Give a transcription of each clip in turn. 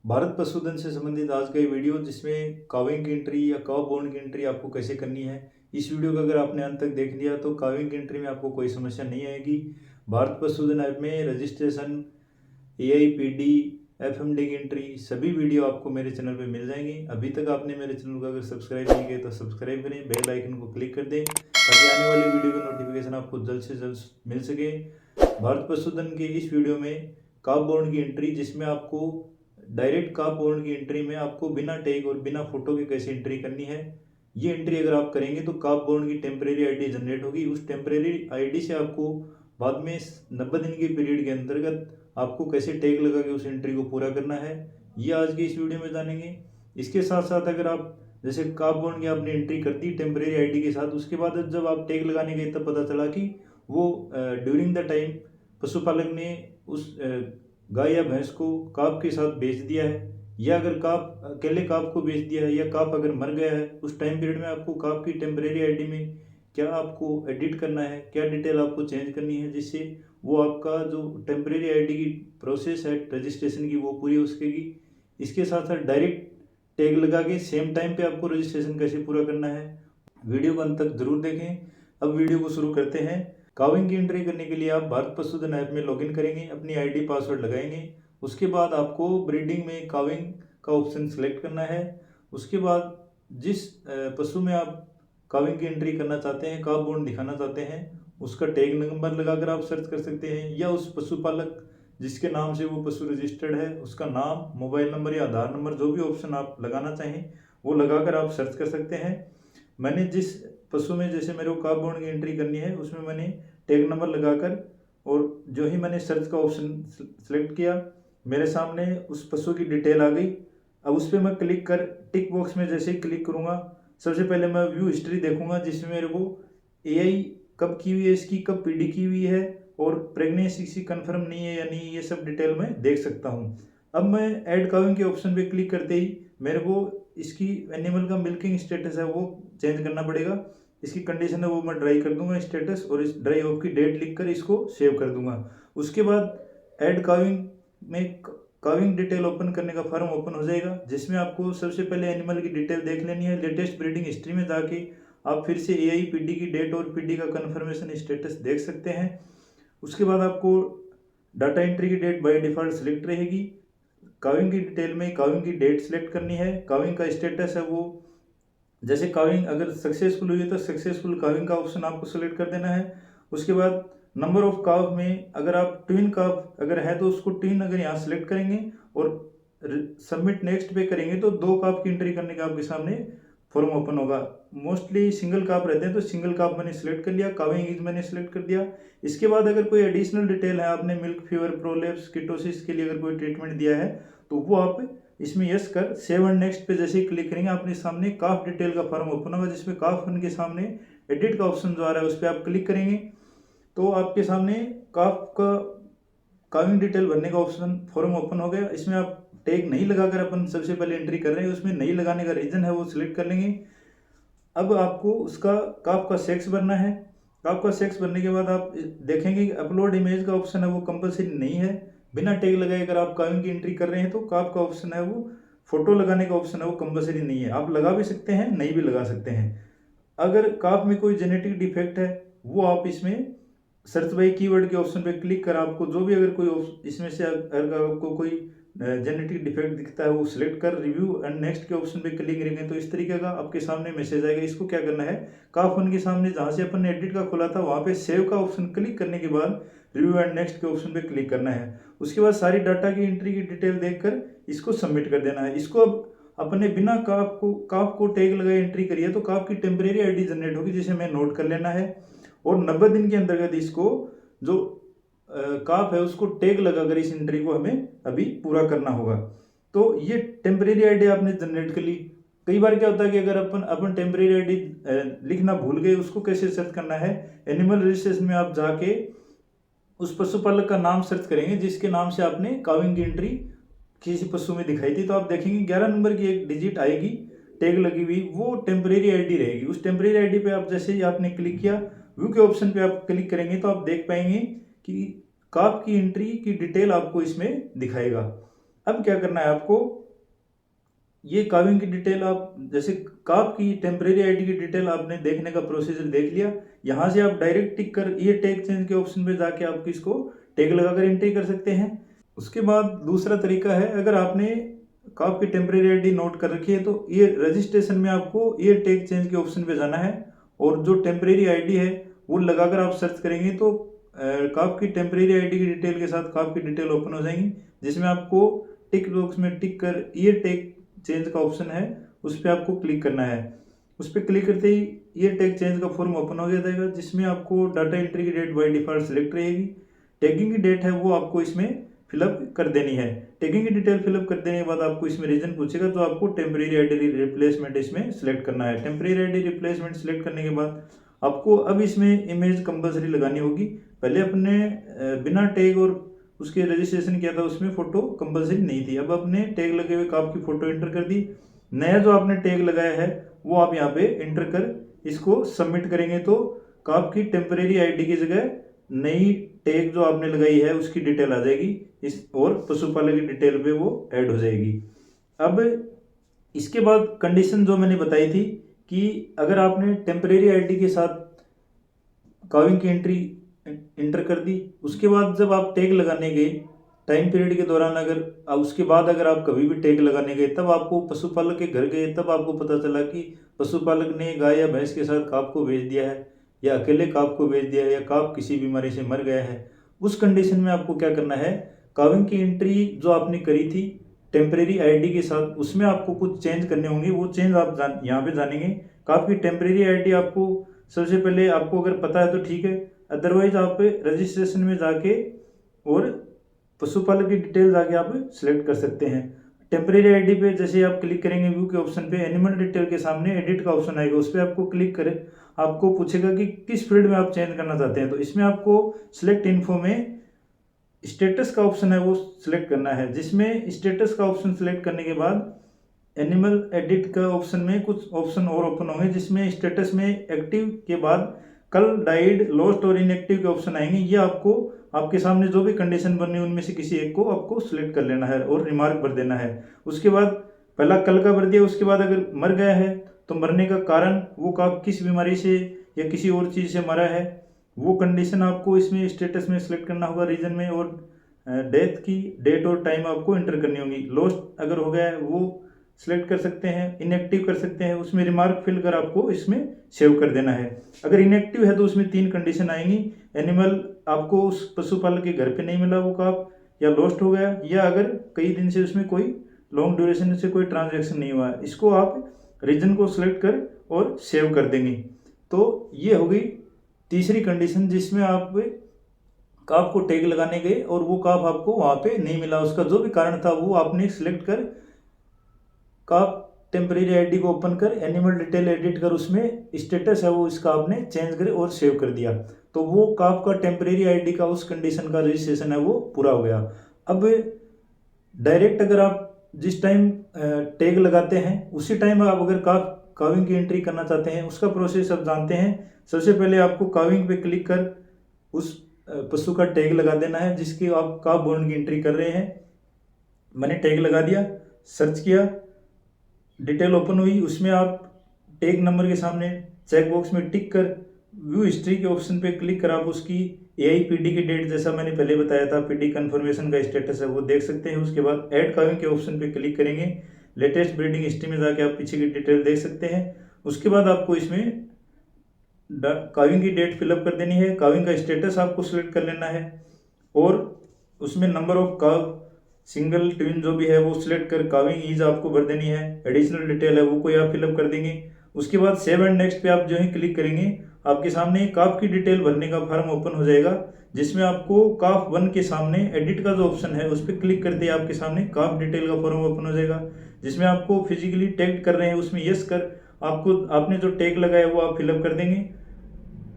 भारत पशुधन से संबंधित आज का ये वीडियो जिसमें काविंग की एंट्री या काव बॉन्ड की एंट्री आपको कैसे करनी है। इस वीडियो को अगर आपने अंत तक देख लिया तो काविंग की एंट्री में आपको कोई समस्या नहीं आएगी। भारत पशुधन ऐप में रजिस्ट्रेशन, AIPD, FMD की एंट्री सभी वीडियो आपको मेरे चैनल पे मिल जाएंगी। अभी तक आपने मेरे चैनल को अगर सब्सक्राइब नहीं किया तो सब्सक्राइब करें, बेल आइकन को क्लिक कर दें ताकि आने वाली वीडियो का नोटिफिकेशन आपको जल्द से जल्द मिल सके। भारत पशुधन के इस वीडियो में काव बॉन्ड की एंट्री, जिसमें आपको डायरेक्ट काव बॉन्ड की एंट्री में आपको बिना टैग और बिना फोटो के कैसे एंट्री करनी है। ये एंट्री अगर आप करेंगे तो काव बॉन्ड की टेम्परेरी आईडी जनरेट होगी। उस टेम्परेरी आईडी से आपको बाद में 90 दिन के पीरियड के अंतर्गत आपको कैसे टैग लगा के उस एंट्री को पूरा करना है, ये आज की इस वीडियो में जानेंगे। इसके साथ साथ अगर आप जैसे काव बॉन्ड की आपने एंट्री कर दी टेम्परेरी आईडी के साथ, उसके बाद जब आप टैग लगाने गए तब पता चला कि वो ड्यूरिंग द टाइम पशुपालक ने उस गाय या भैंस को काफ के साथ बेच दिया है, या अगर काफ अकेले काफ को बेच दिया है, या काफ अगर मर गया है, उस टाइम पीरियड में आपको काफ की टेम्परेरी आईडी में क्या आपको एडिट करना है, क्या डिटेल आपको चेंज करनी है, जिससे वो आपका जो टेम्परेरी आईडी की प्रोसेस है रजिस्ट्रेशन की वो पूरी हो सकेगी। इसके साथ साथ डायरेक्ट टैग लगा के सेम टाइम पे आपको रजिस्ट्रेशन कैसे पूरा करना है, वीडियो को अंत तक जरूर देखें। अब वीडियो को शुरू करते हैं। काविंग की एंट्री करने के लिए आप भारत पशुधन ऐप में लॉगिन करेंगे, अपनी आईडी पासवर्ड लगाएंगे। उसके बाद आपको ब्रीडिंग में काविंग का ऑप्शन सेलेक्ट करना है। उसके बाद जिस पशु में आप काविंग की एंट्री करना चाहते हैं, काव बॉन्ड दिखाना चाहते हैं, उसका टैग नंबर लगाकर आप सर्च कर सकते हैं, या उस पशुपालक जिसके नाम से वो पशु रजिस्टर्ड है उसका नाम, मोबाइल नंबर या आधार नंबर, जो भी ऑप्शन आप लगाना चाहें वो लगाकर आप सर्च कर सकते हैं। मैंने जिस पशु में जैसे मेरे को काव बॉन्ड की एंट्री करनी है उसमें मैंने टैग नंबर लगाकर, और जो ही मैंने सर्च का ऑप्शन सेलेक्ट किया मेरे सामने उस पशु की डिटेल आ गई। अब उस पर मैं क्लिक कर टिक बॉक्स में जैसे ही क्लिक करूँगा, सबसे पहले मैं व्यू हिस्ट्री देखूंगा जिसमें मेरे को AI कब की हुई है, इसकी कब PD की हुई है, और प्रेगनेंसी की कंफर्म नहीं है या नहीं, ये सब डिटेल में देख सकता हूँ। अब मैं ऐड काविंग के ऑप्शन पे क्लिक करते ही मेरे को इसकी एनिमल का मिल्किंग स्टेटस है वो चेंज करना पड़ेगा। इसकी कंडीशन है वो मैं ड्राई कर दूंगा स्टेटस, और इस ड्राई ऑफ की डेट लिख कर इसको सेव कर दूंगा। उसके बाद ऐड काविंग में काविंग डिटेल ओपन करने का फॉर्म ओपन हो जाएगा, जिसमें आपको सबसे पहले एनिमल की डिटेल देख लेनी है। लेटेस्ट ब्रीडिंग हिस्ट्री में जाके आप फिर से AIPD की डेट और PD का कंफर्मेशन स्टेटस देख सकते हैं। उसके बाद आपको डाटा एंट्री की डेट बाय डिफॉल्ट सिलेक्ट रहेगी। काविंग की डिटेल में काविंग की डेट सिलेक्ट करनी है। काविंग का स्टेटस है वो, जैसे काविंग अगर सक्सेसफुल हुई है तो सक्सेसफुल काविंग का ऑप्शन आपको सेलेक्ट कर देना है। उसके बाद नंबर ऑफ काव में अगर आप ट्विन काव अगर है तो उसको ट्विन अगर यहाँ सेलेक्ट करेंगे और सबमिट नेक्स्ट पे करेंगे तो 2 काव की एंट्री करने का आपके सामने फॉर्म ओपन होगा। मोस्टली सिंगल काव रहते हैं तो सिंगल काव मैंने सिलेक्ट कर लिया, काविंग इज मैंने सिलेक्ट कर दिया। इसके बाद अगर कोई एडिशनल डिटेल है, आपने मिल्क फीवर, प्रोलेप्स, कीटोसिस के लिए अगर कोई ट्रीटमेंट दिया है तो वो आप इसमें यस कर सेव एंड नेक्स्ट पे जैसे ही क्लिक करेंगे अपने सामने काफ डिटेल का फॉर्म ओपन होगा, जिसमें काफ फन के सामने एडिट का ऑप्शन जो आ रहा है उस पर आप क्लिक करेंगे तो आपके सामने काफ का काविंग डिटेल भरने का ऑप्शन फॉर्म ओपन हो गया। इसमें आप टैग नहीं लगाकर अपन सबसे पहले एंट्री कर रहे हैं, उसमें नहीं लगाने का रीजन है वो सिलेक्ट कर लेंगे। अब आपको उसका काफ का सेक्स भरना है। काफ का सेक्स भरने के बाद आप देखेंगे कि अपलोड इमेज का ऑप्शन है वो कंपलसरी नहीं है। बिना टैग लगाए अगर आप काविंग की एंट्री कर रहे हैं तो काफ का ऑप्शन है वो, फोटो लगाने का ऑप्शन है वो कंपलसरी नहीं है। आप लगा भी सकते हैं, नहीं भी लगा सकते हैं। अगर काफ में कोई जेनेटिक डिफेक्ट है वो आप इसमें सर्च बाई कीवर्ड के ऑप्शन पे क्लिक कर आपको जो भी अगर कोई इसमें से अगर आपको कोई जेनेटिक डिफेक्ट दिखता है वो सिलेक्ट कर रिव्यू एंड नेक्स्ट के ऑप्शन पे क्लिक करेंगे तो इस तरीके का आपके सामने मैसेज आएगा। इसको क्या करना है, काफ वन के सामने जहाँ से अपन ने एडिट का खोला था वहाँ पे सेव का ऑप्शन क्लिक करने के बाद रिव्यू एंड नेक्स्ट के ऑप्शन पे क्लिक करना है। उसके बाद सारी डाटा की एंट्री की डिटेल देखकर इसको सबमिट कर देना है। इसको अब अपने बिना काफ को टैग लगाए एंट्री करिए तो काफ की टेम्परेरी आईडी जनरेट होगी, जिसे हमें नोट कर लेना है। और 90 दिन के अंतर्गत इसको जो काफ है उसको टैग लगाकर इस एंट्री को हमें अभी पूरा करना होगा। तो ये टेम्परेरी आईडी आपने जनरेट कर ली। कई बार क्या होता है कि अगर अपन टेम्परेरी आईडी लिखना भूल गए, उसको कैसे सर्च करना है, एनिमल रजिस्ट्रेशन में आप जाके उस पशुपालक का नाम सर्च करेंगे जिसके नाम से आपने काविंग की एंट्री किसी पशु में दिखाई थी, तो आप देखेंगे 11 नंबर की एक डिजिट आएगी टैग लगी हुई, वो टेम्परेरी आईडी रहेगी। उस टेम्परेरी आईडी पे आप जैसे ही आपने क्लिक किया व्यू के ऑप्शन पे आप क्लिक करेंगे तो आप देख पाएंगे कि काफ की एंट्री की डिटेल आपको इसमें दिखाएगा। अब क्या करना है आपको, ये काविंग की डिटेल आप जैसे काप की टेम्परेरी आईडी की डिटेल आपने देखने का प्रोसीजर देख लिया। यहाँ से आप डायरेक्ट टिक कर ये टैग चेंज के ऑप्शन पे जाके आप इसको टैग लगाकर एंट्री कर सकते हैं। उसके बाद दूसरा तरीका है, अगर आपने काप की टेम्परेरी आईडी नोट कर रखी है तो ये रजिस्ट्रेशन में आपको ये टैग चेंज के ऑप्शन पे जाना है और जो टेम्परेरी आईडी है वो लगाकर आप सर्च करेंगे तो काप की टेम्परेरी आईडी की डिटेल के साथ काप की डिटेल ओपन हो जाएंगी, जिसमें आपको टिक बॉक्स में टिक कर ये टैग चेंज का ऑप्शन है उस पर आपको क्लिक करना है। उस पर क्लिक करते ही ये टैग चेंज का फॉर्म ओपन हो जाएगा, जिसमें आपको डाटा एंट्री की डेट बाय डिफॉल्ट सिलेक्ट रहेगी। टैगिंग की डेट है वो आपको इसमें फिलअप कर देनी है। टैगिंग की डिटेल फिलअप कर देने के बाद आपको इसमें रीजन पूछेगा तो आपको टेम्परेरी आईडी रिप्लेसमेंट इसमें सिलेक्ट करना है। टेम्परेरी आईडी रिप्लेसमेंट सिलेक्ट करने के बाद आपको अब इसमें इमेज कंपलसरी लगानी होगी। पहले अपने बिना टैग और उसके रजिस्ट्रेशन किया था उसमें फोटो कंपलसरी नहीं थी, अब आपने टैग लगे हुए काप की फोटो एंटर कर दी। नया जो आपने टैग लगाया है वो आप यहाँ पे एंटर कर इसको सबमिट करेंगे तो काप की टेम्परेरी आईडी की जगह नई टैग जो आपने लगाई है उसकी डिटेल आ जाएगी इस और पशुपालक की डिटेल पे वो ऐड हो जाएगी। अब इसके बाद कंडीशन जो मैंने बताई थी कि अगर आपने टेम्परेरी आईडी के साथ काविंग की एंट्री इंटर कर दी, उसके बाद जब आप टैग लगाने गए टाइम पीरियड के दौरान अगर उसके बाद अगर आप कभी भी टैग लगाने गए तब आपको पशुपालक के घर गए तब आपको पता चला कि पशुपालक ने गाय या भैंस के साथ काप को भेज दिया है या अकेले काप को भेज दिया है या काप किसी बीमारी से मर गया है, उस कंडीशन में आपको क्या करना है, काविंग की एंट्री जो आपने करी थी टेम्परेरी आईडी के साथ उसमें आपको कुछ चेंज करने होंगे। वो चेंज आप यहाँ पे जानेंगे। काप की टेम्परेरी आईडी आपको सबसे पहले आपको अगर पता है तो ठीक है, अदरवाइज आप रजिस्ट्रेशन में जाके और पशुपालक की डिटेल जाके आप सिलेक्ट कर सकते हैं। टेम्परेरी आईडी पे जैसे आप क्लिक करेंगे व्यू के ऑप्शन पे एनिमल डिटेल के सामने एडिट का ऑप्शन आएगा, उस पर आपको क्लिक करें। आपको पूछेगा कि किस फील्ड में आप चेंज करना चाहते हैं, तो इसमें आपको सिलेक्ट इन्फो में स्टेटस का ऑप्शन है वो सिलेक्ट करना है, जिसमें स्टेटस का ऑप्शन सिलेक्ट करने के बाद एनिमल एडिट का ऑप्शन में कुछ ऑप्शन और ओपन होंगे, जिसमें स्टेटस में एक्टिव के बाद कल डाइड लॉस्ट और इनएक्टिव के ऑप्शन आएंगे। ये आपको आपके सामने जो भी कंडीशन बनी उनमें से किसी एक को आपको सिलेक्ट कर लेना है और रिमार्क भर देना है। उसके बाद पहला कल का भर दिया, उसके बाद अगर मर गया है तो मरने का कारण वो काप किस बीमारी से या किसी और चीज़ से मरा है वो कंडीशन आपको इसमें स्टेटस में सिलेक्ट करना होगा रीजन में, और डेथ की डेट और टाइम आपको एंटर करनी होगी। लॉस्ट अगर हो गया है वो सिलेक्ट कर सकते हैं, इनएक्टिव कर सकते हैं, उसमें रिमार्क फिल कर आपको इसमें सेव कर देना है। अगर इनएक्टिव है तो उसमें 3 कंडीशन आएंगी, एनिमल आपको उस पशुपालक के घर पे नहीं मिला वो काप, या लॉस्ट हो गया, या अगर कई दिन से उसमें कोई लॉन्ग ड्यूरेशन से कोई ट्रांजैक्शन नहीं हुआ है। इसको आप रीजन को सिलेक्ट कर और सेव कर देंगे। तो ये हो गई तीसरी कंडीशन जिसमें आप काप को टैग लगाने गए और वो काप आपको वहाँ पे नहीं मिला, उसका जो भी कारण था वो आपने सिलेक्ट कर काप टेम्परेरी आईडी को ओपन कर एनिमल डिटेल एडिट कर उसमें स्टेटस है वो इसका आपने चेंज करे और सेव कर दिया, तो वो काप का टेम्परेरी आईडी का उस कंडीशन का रजिस्ट्रेशन है वो पूरा हो गया। अब डायरेक्ट अगर आप जिस टाइम टैग लगाते हैं उसी टाइम आप अगर काविंग की एंट्री करना चाहते हैं उसका प्रोसेस आप जानते हैं। सबसे पहले आपको काविंग पे क्लिक कर उस पशु का टैग लगा देना है जिसकी आप काप बॉन्ड की एंट्री कर रहे हैं। मैंने टैग लगा दिया, सर्च किया, डिटेल ओपन हुई, उसमें आप टैग नंबर के सामने चेक बॉक्स में टिक कर व्यू हिस्ट्री के ऑप्शन पे क्लिक कर आप उसकी AIPD की डेट जैसा मैंने पहले बताया था PD कन्फर्मेशन का स्टेटस है वो देख सकते हैं। उसके बाद ऐड काविंग के ऑप्शन पे क्लिक करेंगे, लेटेस्ट ब्रीडिंग हिस्ट्री में जाके आप पीछे की डिटेल देख सकते हैं। उसके बाद आपको इसमें काविंग की डेट फिलअप कर देनी है, काविंग का स्टेटस आपको सिलेक्ट कर लेना है और उसमें नंबर ऑफ काव सिंगल ट्विन जो भी है वो सिलेक्ट कर काविंग ईज आपको भर देनी है। एडिशनल डिटेल है वो कोई आप फिलअप कर देंगे। उसके बाद सेव एंड नेक्स्ट पे आप जो है क्लिक करेंगे, आपके सामने काफ की डिटेल भरने का फॉर्म ओपन हो जाएगा जिसमें आपको काफ 1 के सामने एडिट का जो ऑप्शन है उस पर क्लिक करते ही आपके सामने काफ डिटेल का फॉर्म ओपन हो जाएगा, जिसमें आपको फिजिकली टैग कर रहे हैं उसमें यस कर आपको आपने जो टैग लगाया वो आप फिलअप कर देंगे,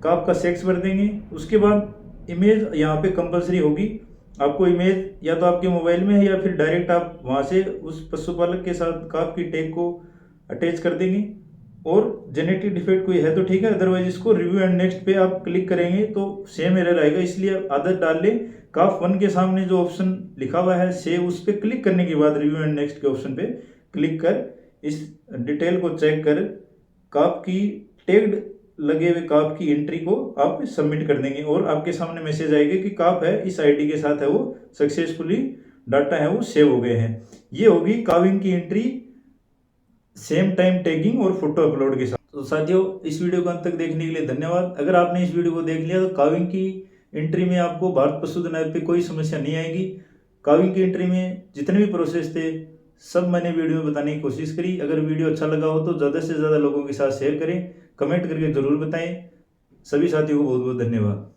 काफ का सेक्स भर देंगे। उसके बाद इमेज यहाँ पे कंपलसरी होगी, आपको इमेज या तो आपके मोबाइल में है या फिर डायरेक्ट आप वहाँ से उस पशुपालक के साथ काफ की टैग को अटैच कर देंगे। और जेनेटिक डिफेक्ट कोई है तो ठीक है, अदरवाइज इसको रिव्यू एंड नेक्स्ट पे आप क्लिक करेंगे तो सेम एरर आएगा। इसलिए आदत डाल लें, काफ 1 के सामने जो ऑप्शन लिखा हुआ है सेव, उस पर क्लिक करने के बाद रिव्यू एंड नेक्स्ट के ऑप्शन पे क्लिक कर इस डिटेल को चेक कर काफ की टैग्ड लगे हुए काफ की एंट्री को आप सबमिट कर देंगे और आपके सामने मैसेज आएगा कि काफ है इस आईडी के साथ है वो सक्सेसफुली डाटा है वो सेव हो गए हैं। ये होगी काविंग की एंट्री सेम टाइम टैगिंग और फोटो अपलोड के साथ। तो साथियों, इस वीडियो को अंत तक देखने के लिए धन्यवाद। अगर आपने इस वीडियो को देख लिया तो काविंग की एंट्री में आपको भारत पशुधन ऐप पे कोई समस्या नहीं आएगी। काविंग की एंट्री में जितने भी प्रोसेस थे सब मैंने वीडियो में बताने की कोशिश करी। अगर वीडियो अच्छा लगा हो तो ज़्यादा से ज़्यादा लोगों के साथ शेयर करें, कमेंट करके ज़रूर बताएं। सभी साथियों को बहुत बहुत धन्यवाद।